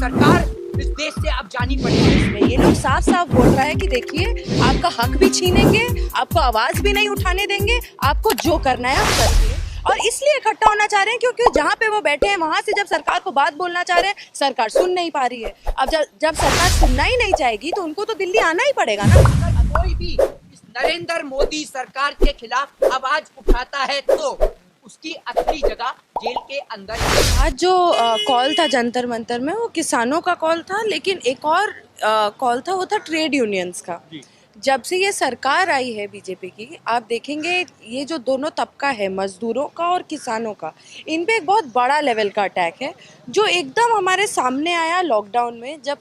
सरकार इस देश से अब जानी पड़ेगी। ये लोग साफ साफ बोल रहा है कि देखिए आपका हक भी छीनेंगे, आपको आवाज भी नहीं उठाने देंगे, आपको जो करना है आप करिए। और इसलिए इकट्ठा होना चाह रहे हैं क्योंकि जहाँ पे वो बैठे हैं वहां से जब सरकार को बात बोलना चाह रहे हैं, सरकार सुन नहीं पा रही है। अब जब सरकार सुनना ही नहीं चाहेगी तो उनको तो दिल्ली आना ही पड़ेगा ना। अगर कोई भी इस नरेंद्र मोदी सरकार के खिलाफ आवाज उठाता है तो उसकी असली जगह जेल के अंदर है। आज जो कॉल था जंतर मंतर में वो किसानों का कॉल था, लेकिन एक और कॉल था, वो था ट्रेड यूनियंस का। जब से ये सरकार आई है बीजेपी की, आप देखेंगे ये जो दोनों तबका है, मजदूरों का और किसानों का, इन पे एक बहुत बड़ा लेवल का अटैक है जो एकदम हमारे सामने आया लॉकडाउन में। जब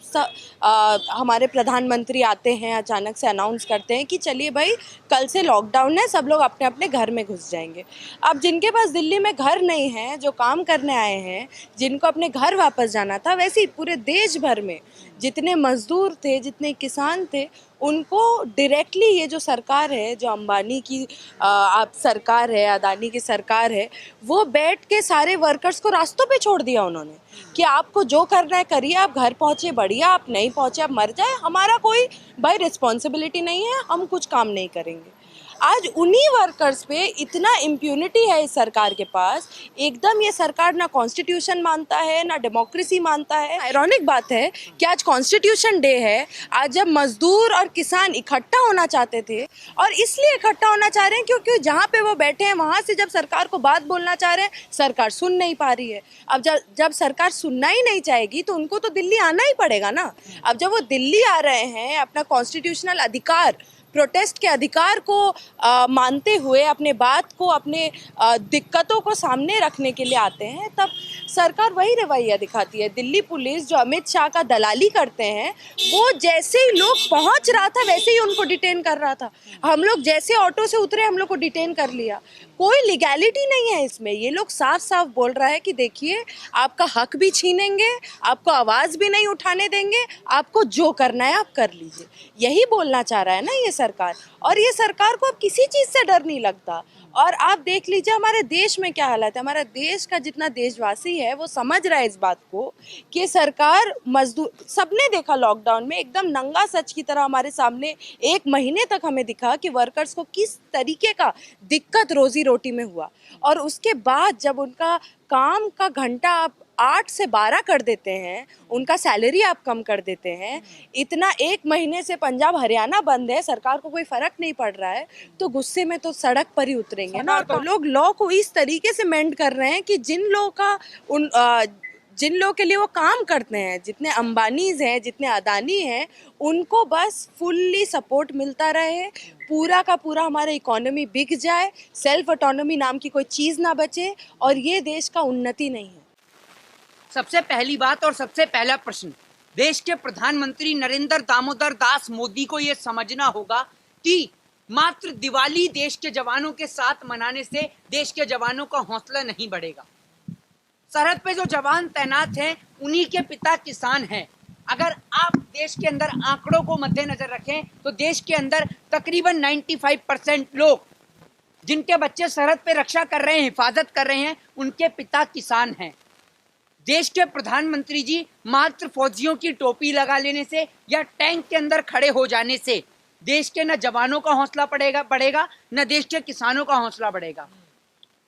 हमारे प्रधानमंत्री आते हैं, अचानक से अनाउंस करते हैं कि चलिए भाई कल से लॉकडाउन है, सब लोग अपने अपने घर में घुस जाएंगे। अब जिनके पास दिल्ली में घर नहीं है, जो काम करने आए हैं, जिनको अपने घर वापस जाना था, वैसे ही पूरे देश भर में जितने मजदूर थे, जितने किसान थे, उनको डायरेक्टली ये जो सरकार है, जो अंबानी की आप सरकार है, अदानी की सरकार है, वो बैठ के सारे वर्कर्स को रास्तों पे छोड़ दिया उन्होंने कि आपको जो करना है करिए, आप घर पहुँचे बढ़िया, आप नहीं पहुँचे आप मर जाए, हमारा कोई भाई रिस्पॉन्सिबिलिटी नहीं है, हम कुछ काम नहीं करेंगे। आज उन्हीं वर्कर्स पे इतना इम्प्यूनिटी है इस सरकार के पास। एकदम ये सरकार ना कॉन्स्टिट्यूशन मानता है, ना डेमोक्रेसी मानता है। आयरॉनिक बात है कि आज कॉन्स्टिट्यूशन डे है, आज जब मजदूर और किसान इकट्ठा होना चाहते थे, और इसलिए इकट्ठा होना चाह रहे हैं क्योंकि जहाँ पे वो बैठे हैं वहाँ से जब सरकार को बात बोलना चाह रहे हैं, सरकार सुन नहीं पा रही है। अब जब सरकार सुनना ही नहीं चाहेगी तो उनको तो दिल्ली आना ही पड़ेगा ना। अब जब वो दिल्ली आ रहे हैं अपना कॉन्स्टिट्यूशनल अधिकार, प्रोटेस्ट के अधिकार को मानते हुए, अपने बात को, अपने दिक्कतों को सामने रखने के लिए आते हैं, तब सरकार वही रवैया दिखाती है। दिल्ली पुलिस जो अमित शाह का दलाली करते हैं, वो जैसे ही लोग पहुंच रहा था वैसे ही उनको डिटेन कर रहा था। हम लोग जैसे ऑटो से उतरे हम लोग को डिटेन कर लिया। कोई लीगैलिटी नहीं है इसमें। ये लोग साफ साफ बोल रहा है कि देखिए आपका हक भी छीनेंगे, आपको आवाज़ भी नहीं उठाने देंगे, आपको जो करना है आप कर लीजिए। यही बोलना चाह रहा है ना ये सरकार। और ये सरकार को अब किसी चीज़ से डर नहीं लगता। और आप देख लीजिए हमारे देश में क्या हालत है। हमारा देश का जितना देशवासी है वो समझ रहा है इस बात को कि सरकार मजदूर, सबने देखा लॉकडाउन में एकदम नंगा सच की तरह हमारे सामने 1 महीने तक हमें दिखा कि वर्कर्स को किस तरीके का दिक्कत रोजी रोटी में हुआ। और उसके बाद जब उनका काम का घंटा आप 8 से 12 कर देते हैं, उनका सैलरी आप कम कर देते हैं, इतना 1 महीने से पंजाब हरियाणा बंद है, सरकार को कोई फर्क नहीं पड़ रहा है, तो गुस्से में तो सड़क पर ही उतरेंगे ना। तो लोग लॉ को इस तरीके से मेंड कर रहे हैं कि जिन लोगों के लिए वो काम करते हैं, जितने अंबानीज हैं, जितने अदानी हैं, उनको बस फुल्ली सपोर्ट मिलता रहे, पूरा का पूरा हमारा इकोनॉमी बिक जाए, सेल्फ ऑटोनॉमी नाम की कोई चीज़ ना बचे, और ये देश का उन्नति नहीं है। सबसे पहली बात और सबसे पहला प्रश्न, देश के प्रधानमंत्री नरेंद्र दामोदर दास मोदी को यह समझना होगा कि मात्र दिवाली देश के जवानों के साथ मनाने से देश के जवानों का हौसला नहीं बढ़ेगा। सरहद पे जो जवान तैनात हैं उन्हीं के पिता किसान हैं। अगर आप देश के अंदर आंकड़ों को मद्देनजर रखें तो देश के अंदर तकरीबन 95% लोग जिनके बच्चे सरहद पे रक्षा कर रहे हैं, हिफाजत कर रहे हैं, उनके पिता किसान हैं। देश के प्रधानमंत्री जी मात्र फौजियों की टोपी लगा लेने से या टैंक के अंदर खड़े हो जाने से देश के न जवानों का हौसला बढ़ेगा न देश के किसानों का हौसला बढ़ेगा।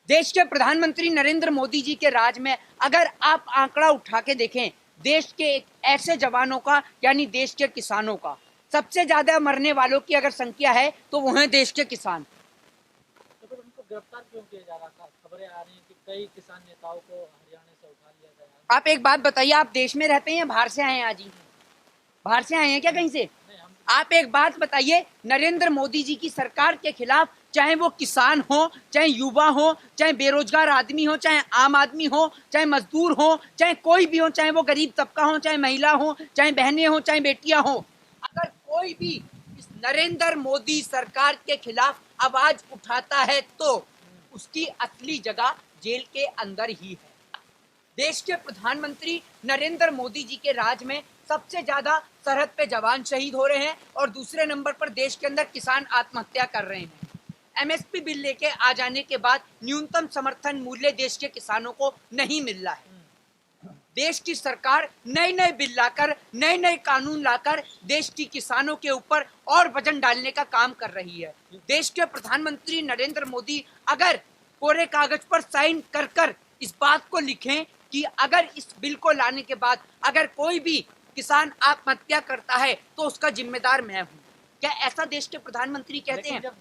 देश के प्रधानमंत्री नरेंद्र मोदी जी के राज में अगर आप आंकड़ा उठा के देखें, देश के ऐसे जवानों का यानी देश के किसानों का सबसे ज्यादा मरने वालों की अगर संख्या है तो वो हैं देश के किसान। तो फिर उनको गिरफ्तार क्यों किया जा रहा था? खबरें आ रही हैं कि कई किसान नेताओं को हरियाणा से उठा लिया गया। आप एक बात बताइए, आप देश में रहते हैं या बाहर से आए हैं? आज ही बाहर से आए हैं क्या कहीं से? आप एक बात बताइए, नरेंद्र मोदी जी की सरकार के खिलाफ चाहे वो किसान हो, चाहे युवा हो, चाहे बेरोजगार आदमी हो, चाहे आम आदमी हो, चाहे मजदूर हो, चाहे कोई भी हो, चाहे वो गरीब तबका हो, चाहे महिला हो, चाहे बहनें हो, चाहे बेटियां हो, अगर कोई भी इस नरेंद्र मोदी सरकार के खिलाफ आवाज उठाता है तो उसकी असली जगह जेल के अंदर ही है। देश के प्रधानमंत्री नरेंद्र मोदी जी के राज में सबसे ज्यादा सरहद पे जवान शहीद हो रहे हैं और दूसरे नंबर पर देश के अंदर किसान आत्महत्या कर रहे हैं। एमएसपी बिल लेके आ जाने के बाद न्यूनतम समर्थन मूल्य देश के किसानों को नहीं मिल रहा है। देश की सरकार नए नए बिल लाकर, नए नए कानून लाकर देश की किसानों के ऊपर और वजन डालने का काम कर रही है। देश के प्रधानमंत्री नरेंद्र मोदी अगर कोरे कागज पर साइन कर कर इस बात को लिखें कि अगर इस बिल को लाने के बाद अगर कोई भी किसान आत्महत्या करता है तो उसका जिम्मेदार मैं हूं, क्या ऐसा देश के प्रधानमंत्री कहते लेकिन हैं? जब